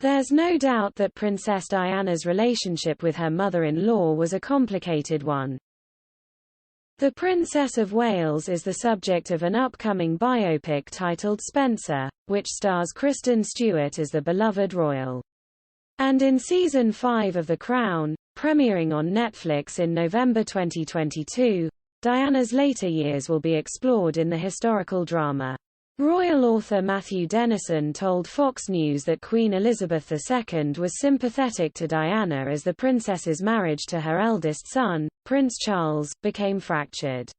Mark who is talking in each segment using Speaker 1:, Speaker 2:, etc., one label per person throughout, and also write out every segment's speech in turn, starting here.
Speaker 1: There's no doubt that Princess Diana's relationship with her mother-in-law was a complicated one. The Princess of Wales is the subject of an upcoming biopic titled Spencer, which stars Kristen Stewart as the beloved royal. And in Season 5 of The Crown, premiering on Netflix in November 2022, Diana's later years will be explored in the historical drama. Royal author Matthew Dennison told Fox News that Queen Elizabeth II was sympathetic to Diana as the princess's marriage to her eldest son, Prince Charles, became fractured.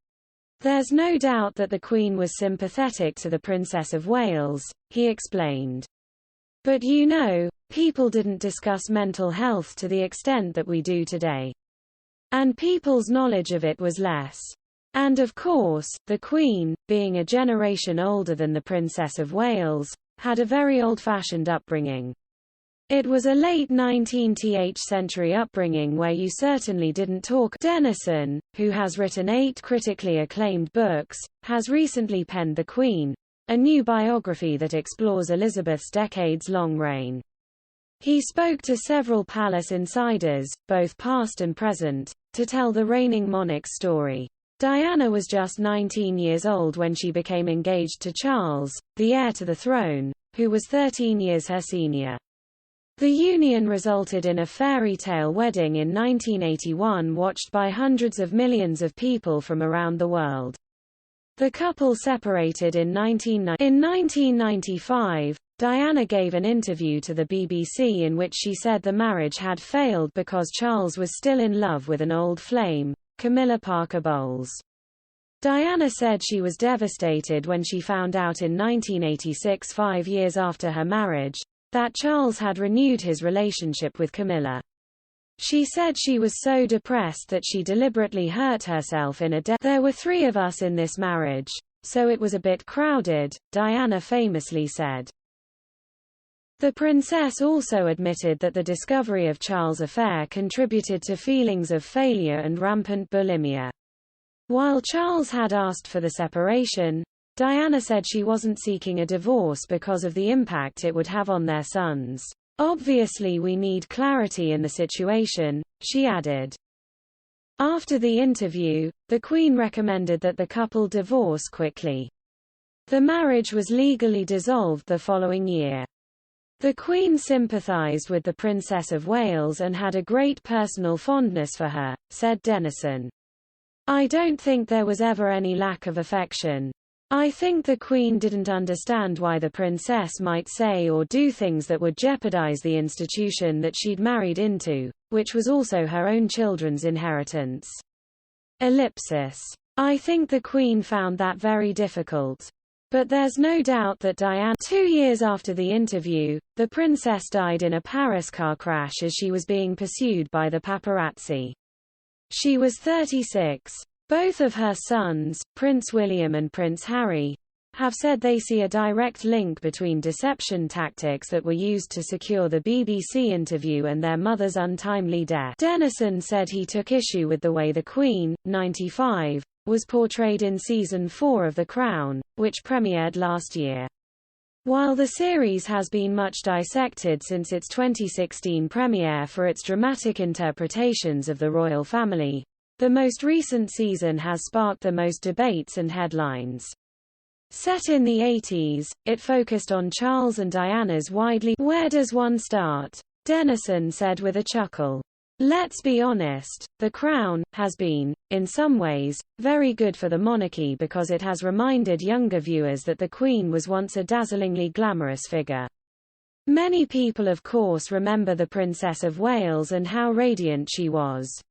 Speaker 1: "There's no doubt that the Queen was sympathetic to the Princess of Wales," he explained. "But you know, people didn't discuss mental health to the extent that we do today. And people's knowledge of it was less. And of course, the Queen, being a generation older than the Princess of Wales, had a very old-fashioned upbringing. It was a late 19th century upbringing where you certainly didn't talk." Dennison, who has written 8 critically acclaimed books, has recently penned The Queen, a new biography that explores Elizabeth's decades-long reign. He spoke to several palace insiders, both past and present, to tell the reigning monarch's story. Diana was just 19 years old when she became engaged to Charles, the heir to the throne, who was 13 years her senior. The union resulted in a fairy tale wedding in 1981 watched by hundreds of millions of people from around the world. The couple separated in 1995. Diana gave an interview to the BBC in which she said the marriage had failed because Charles was still in love with an old flame, Camilla Parker Bowles. Diana said she was devastated when she found out in 1986, 5 years after her marriage, that Charles had renewed his relationship with Camilla. She said she was so depressed that she deliberately hurt herself in a "There were 3 of us in this marriage, so it was a bit crowded," Diana famously said. The princess also admitted that the discovery of Charles' affair contributed to feelings of failure and rampant bulimia. While Charles had asked for the separation, Diana said she wasn't seeking a divorce because of the impact it would have on their sons. "Obviously we need clarity in the situation," she added. After the interview, the Queen recommended that the couple divorce quickly. The marriage was legally dissolved the following year. The Queen sympathized with the Princess of Wales and had a great personal fondness for her, said Dennison. "I don't think there was ever any lack of affection. I think the Queen didn't understand why the princess might say or do things that would jeopardize the institution that she'd married into, which was also her own children's inheritance. I think the Queen found that very difficult. But there's no doubt that Diana." 2 years after the interview, the princess died in a Paris car crash as she was being pursued by the paparazzi. She was 36. Both of her sons, Prince William and Prince Harry, have said they see a direct link between deception tactics that were used to secure the BBC interview and their mother's untimely death. Dennison said he took issue with the way the Queen, 95, was portrayed in Season 4 of The Crown, which premiered last year. While the series has been much dissected since its 2016 premiere for its dramatic interpretations of the royal family, the most recent season has sparked the most debates and headlines. Set in the 80s, it focused on Charles and Diana's widely "Where does one start?" Dennison said with a chuckle. "Let's be honest, The Crown has been, in some ways, very good for the monarchy because it has reminded younger viewers that the Queen was once a dazzlingly glamorous figure. Many people of course remember the Princess of Wales and how radiant she was.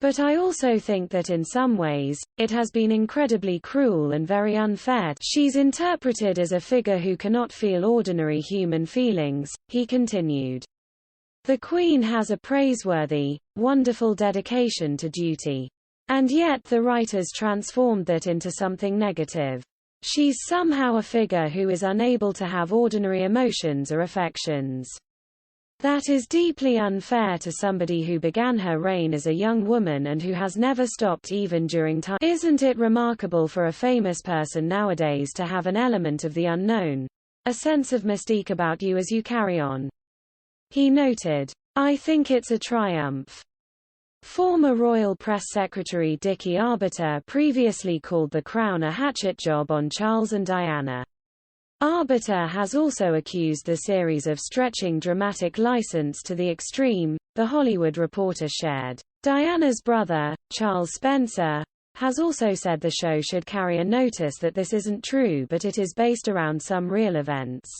Speaker 1: But I also think that in some ways, it has been incredibly cruel and very unfair. She's interpreted as a figure who cannot feel ordinary human feelings," he continued. "The Queen has a praiseworthy, wonderful dedication to duty. And yet the writers transformed that into something negative. She's somehow a figure who is unable to have ordinary emotions or affections. That is deeply unfair to somebody who began her reign as a young woman and who has never stopped even during time. Isn't it remarkable for a famous person nowadays to have an element of the unknown? a sense of mystique about you as you carry on. He noted, "I think it's a triumph." Former Royal Press Secretary Dickie Arbiter previously called The Crown a hatchet job on Charles and Diana. Arbiter has also accused the series of stretching dramatic license to the extreme, The Hollywood Reporter shared. Diana's brother, Charles Spencer, has also said the show should carry a notice that this isn't true but it is based around some real events.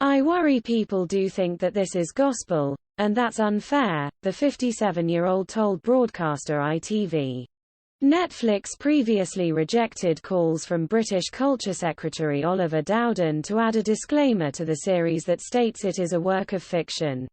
Speaker 1: "I worry people do think that this is gospel, and that's unfair," the 57-year-old told broadcaster ITV. Netflix previously rejected calls from British Culture Secretary Oliver Dowden to add a disclaimer to the series that states it is a work of fiction.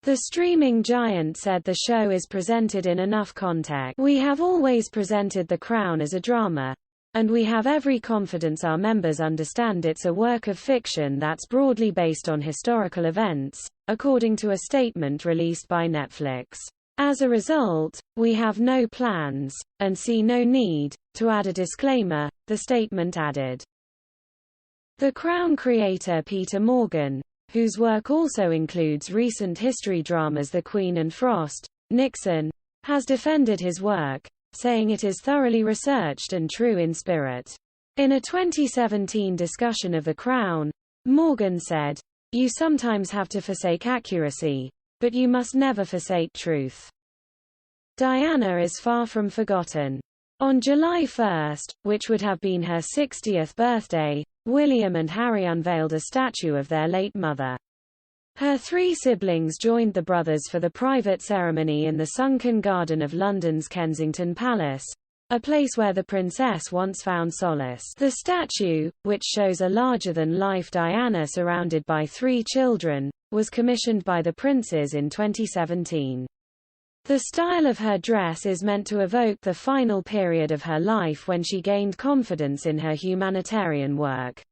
Speaker 1: The streaming giant said the show is presented in enough context. "We have always presented The Crown as a drama. And we have every confidence our members understand it's a work of fiction that's broadly based on historical events," according to a statement released by Netflix. "As a result, we have no plans, and see no need, to add a disclaimer," the statement added. The Crown creator Peter Morgan, whose work also includes recent history dramas The Queen and Frost, Nixon, has defended his work, saying it is thoroughly researched and true in spirit. In a 2017 discussion of The Crown, Morgan said, "You sometimes have to forsake accuracy, but you must never forsake truth." Diana is far from forgotten. On July 1, which would have been her 60th birthday, William and Harry unveiled a statue of their late mother. Her three siblings joined the brothers for the private ceremony in the sunken garden of London's Kensington Palace, a place where the princess once found solace. The statue, which shows a larger-than-life Diana surrounded by three children, was commissioned by the princes in 2017. The style of her dress is meant to evoke the final period of her life when she gained confidence in her humanitarian work.